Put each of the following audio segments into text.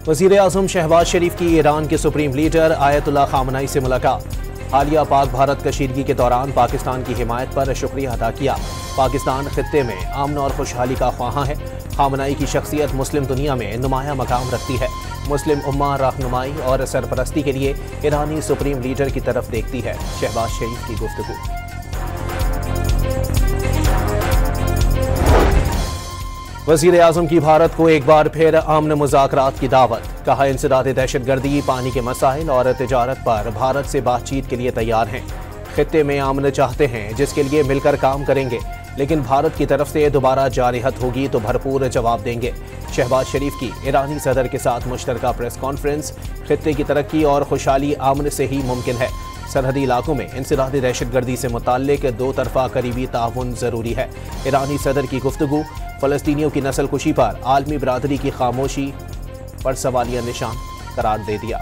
वज़ीर आज़म शहबाज शरीफ की ईरान के सुप्रीम लीडर आयतुल्लाह खामनई से मुलाकात। हालिया पाक भारत कशीदगी के दौरान पाकिस्तान की हिमायत पर शुक्रिया अदा किया। पाकिस्तान खित्ते में अमन और खुशहाली का ख्वाहां है। खामनई की शख्सियत मुस्लिम दुनिया में नुमाया मकाम रखती है। मुस्लिम उम्मा रहनुमाई और सरपरस्ती के लिए ईरानी सुप्रीम लीडर की तरफ देखती है। शहबाज शरीफ की गुफ्तगू। वज़ीर आज़म की भारत को एक बार फिर अमन मुज़ाकरात की दावत। कहा, इंसदाद दहशतगर्दी, पानी के मसाइल और तिजारत पर भारत से बातचीत के लिए तैयार हैं। खित्ते में अमन चाहते हैं, जिसके लिए मिलकर काम करेंगे, लेकिन भारत की तरफ से दोबारा जारहत होगी तो भरपूर जवाब देंगे। शहबाज शरीफ की ईरानी सदर के साथ मुश्तरका प्रेस कॉन्फ्रेंस। खित्ते की तरक्की और खुशहाली अमन से ही मुमकिन है। सरहदी इलाकों में इंसदाद दहशतगर्दी से मुताल्लिक दो तरफा करीबी ताउन ज़रूरी है। ईरानी सदर की गुफ्तगू। फ़लस्तीनियों की नस्ल कुशी पर आलमी बरादरी की खामोशी पर सवालिया निशान करार दे दिया।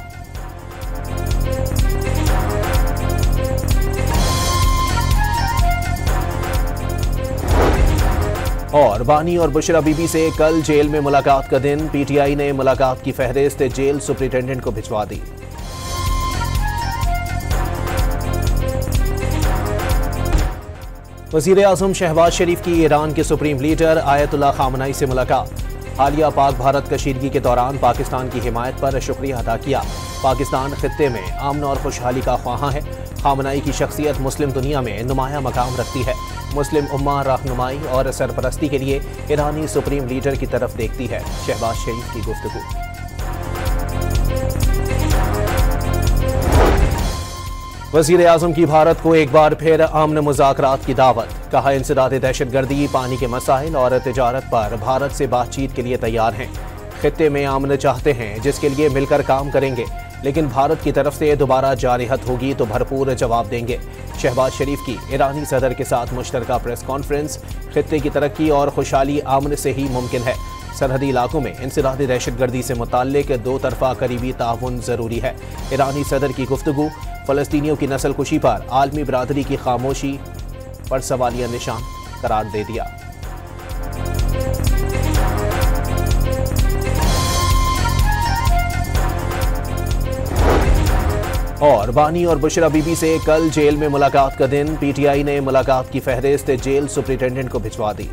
और बानी और बुशरा बीबी से कल जेल में मुलाकात का दिन। पीटीआई ने मुलाकात की फहरिस्त जेल सुपरिटेंडेंट को भिजवा दी। वज़ीर आज़म शहबाज शरीफ की ईरान के सुप्रीम लीडर आयतुल्लाह खामनई से मुलाकात। हालिया पाक भारत कशीदगी के दौरान पाकिस्तान की हिमायत पर शुक्रिया अदा किया। पाकिस्तान खित्ते में अमन और खुशहाली का ख्वाहां है। खामनई की शख्सियत मुस्लिम दुनिया में नुमाया मकाम रखती है। मुस्लिम उम्मा रहनुमाई और सरपरस्ती के लिए ईरानी सुप्रीम लीडर की तरफ देखती है। शहबाज शरीफ की गुफ्तगू। वज़ीर आज़म की भारत को एक बार फिर अमन मुज़ाकरात की दावत। कहा, इंसदाद दहशतगर्दी, पानी के मसाइल और तिजारत पर भारत से बातचीत के लिए तैयार हैं। खित्ते में अमन चाहते हैं, जिसके लिए मिलकर काम करेंगे, लेकिन भारत की तरफ से दोबारा जारहत होगी तो भरपूर जवाब देंगे। शहबाज शरीफ की ईरानी सदर के साथ मुश्तरका प्रेस कॉन्फ्रेंस। खित्ते की तरक्की और खुशहाली अमन से ही मुमकिन है। सरहदी इलाकों में इंसदाद दहशतगर्दी से मुताल्लिक दो तरफा करीबी ताउन ज़रूरी है। ईरानी सदर की गुफ्तगू। फ़लस्तीनियों की नस्ल कुशी पर आलमी बरादरी की खामोशी पर सवालिया निशान करार दे दिया। और बानी और बुशरा बीबी से कल जेल में मुलाकात का दिन। पीटीआई ने मुलाकात की फहरिस्त जेल सुपरिटेंडेंट को भिजवा दी।